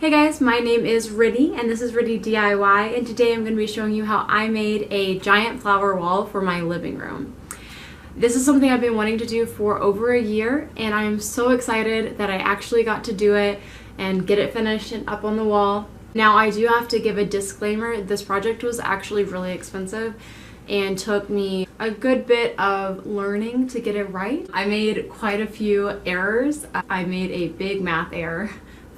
Hey guys, my name is Ritty and this is RityDIY, and today I'm going to be showing you how I made a giant flower wall for my living room. This is something I've been wanting to do for over a year, and I am so excited that I actually got to do it and get it finished and up on the wall. Now I do have to give a disclaimer, this project was actually really expensive and took me a good bit of learning to get it right. I made quite a few errors. I made a big math error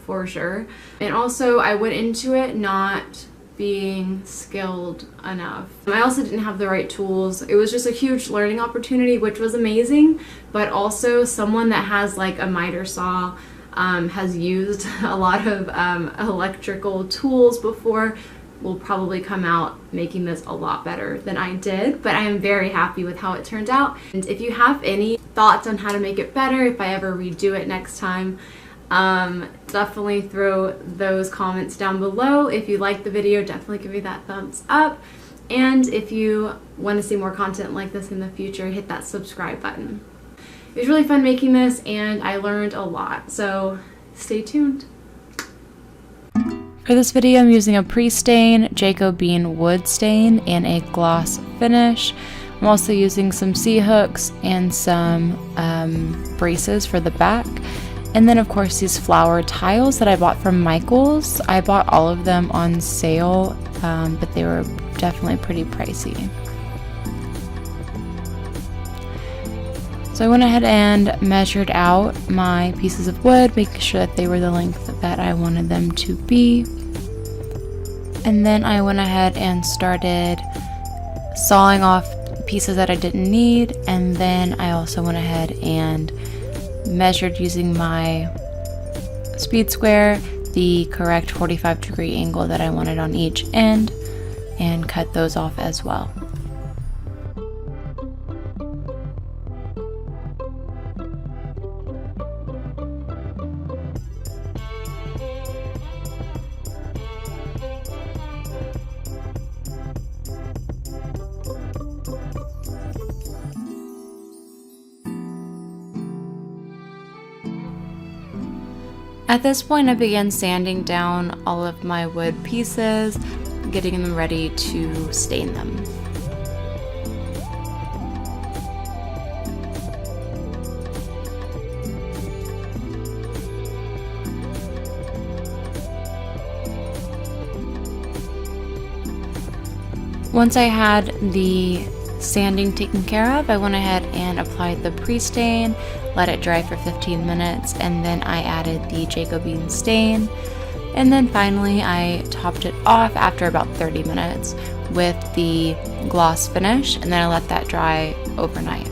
for sure. And also I went into it not being skilled enough. I also didn't have the right tools. It was just a huge learning opportunity, which was amazing, but also someone that has like a miter saw, has used a lot of electrical tools before, will probably come out making this a lot better than I did, but I am very happy with how it turned out. And if you have any thoughts on how to make it better, if I ever redo it next time, definitely throw those comments down below. If you like the video, definitely give me that thumbs up. And if you want to see more content like this in the future, hit that subscribe button. It was really fun making this and I learned a lot, so stay tuned. For this video, I'm using a pre-stain, Jacobean wood stain, and a gloss finish. I'm also using some C-hooks and some braces for the back. And then of course these flower tiles that I bought from Michael's. I bought all of them on sale, but they were definitely pretty pricey. So I went ahead and measured out my pieces of wood, making sure that they were the length that I wanted them to be. And then I went ahead and started sawing off pieces that I didn't need, and then I also went ahead and measured using my speed square the correct 45-degree angle that I wanted on each end and cut those off as well. At this point, I began sanding down all of my wood pieces, getting them ready to stain them. Once I had the sanding taken care of, I went ahead and applied the pre-stain, let it dry for 15 minutes, and then I added the Jacobean stain, and then finally I topped it off after about 30 minutes with the gloss finish, and then I let that dry overnight.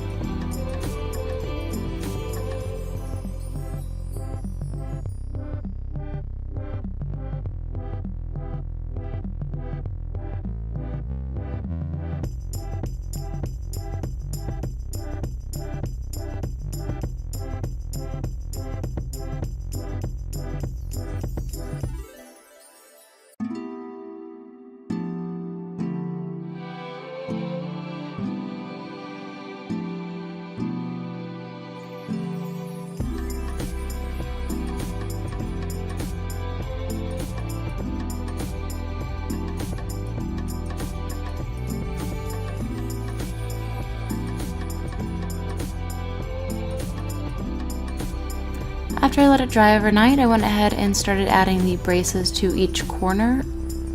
After I let it dry overnight, I went ahead and started adding the braces to each corner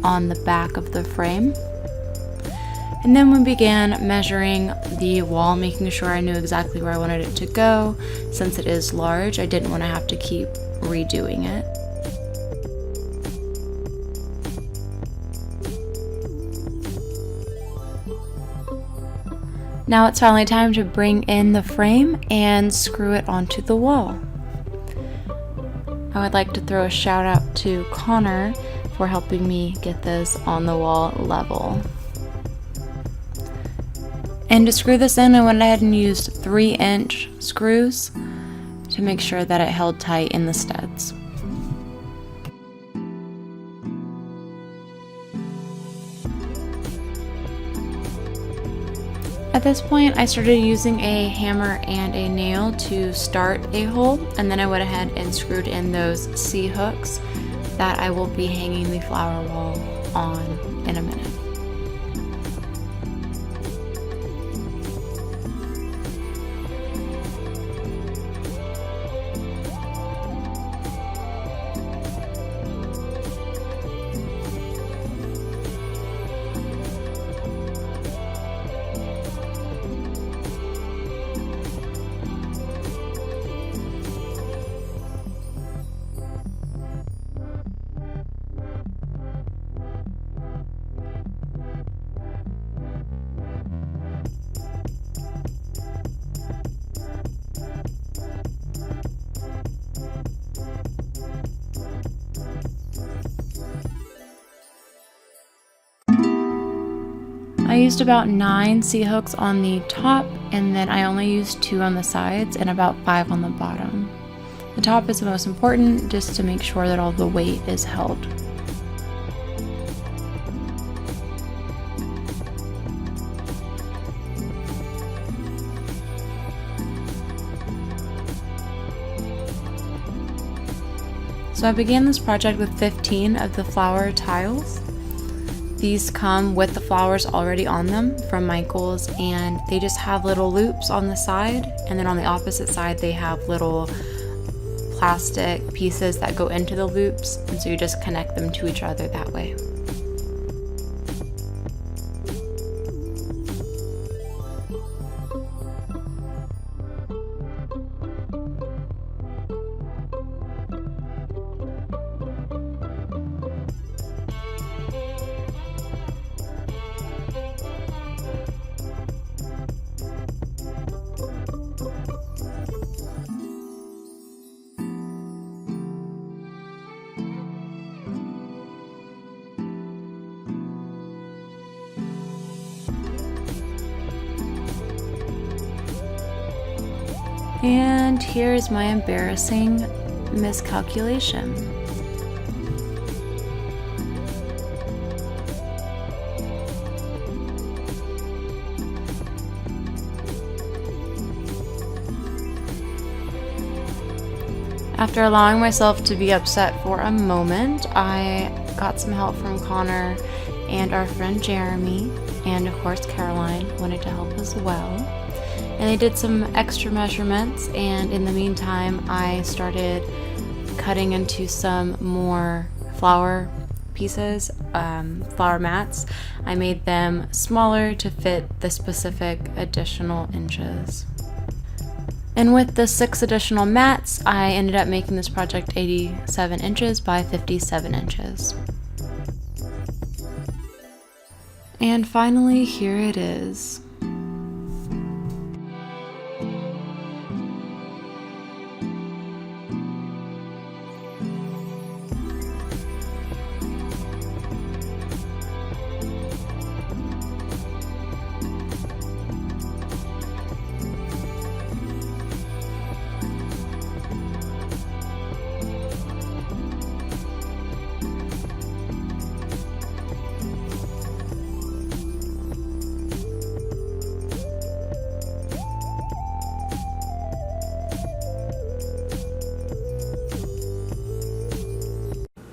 on the back of the frame. And then we began measuring the wall, making sure I knew exactly where I wanted it to go. Since it is large, I didn't want to have to keep redoing it. Now it's finally time to bring in the frame and screw it onto the wall. I would like to throw a shout out to Connor for helping me get this on the wall level. And to screw this in, I went ahead and used 3-inch screws to make sure that it held tight in the studs. At this point, I started using a hammer and a nail to start a hole, and then I went ahead and screwed in those C-hooks that I will be hanging the flower wall on in a minute. I used about 9 C-hooks on the top, and then I only used 2 on the sides and about 5 on the bottom. The top is the most important, just to make sure that all the weight is held. So I began this project with 15 of the flower tiles. These come with the flowers already on them from Michael's, and they just have little loops on the side, and then on the opposite side they have little plastic pieces that go into the loops, and so you just connect them to each other that way. And here is my embarrassing miscalculation. After allowing myself to be upset for a moment, I got some help from Connor and our friend Jeremy, and of course Caroline wanted to help as well. And they did some extra measurements, and in the meantime I started cutting into some more flower pieces, flower mats. I made them smaller to fit the specific additional inches. And with the 6 additional mats, I ended up making this project 87 inches by 57 inches. And finally, here it is.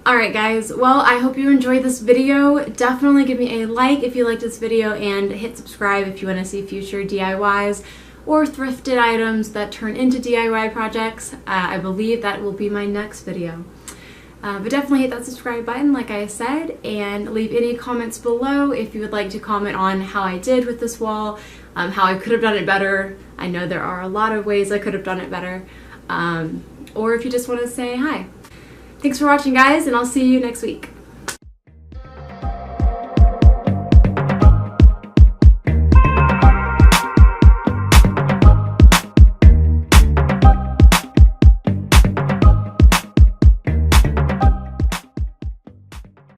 Alright guys, well I hope you enjoyed this video. Definitely give me a like if you liked this video, and hit subscribe if you want to see future DIYs or thrifted items that turn into DIY projects. I believe that will be my next video. But definitely hit that subscribe button like I said, and leave any comments below if you would like to comment on how I did with this wall, how I could have done it better. I know there are a lot of ways I could have done it better. Or if you just want to say hi. Thanks for watching guys, and I'll see you next week.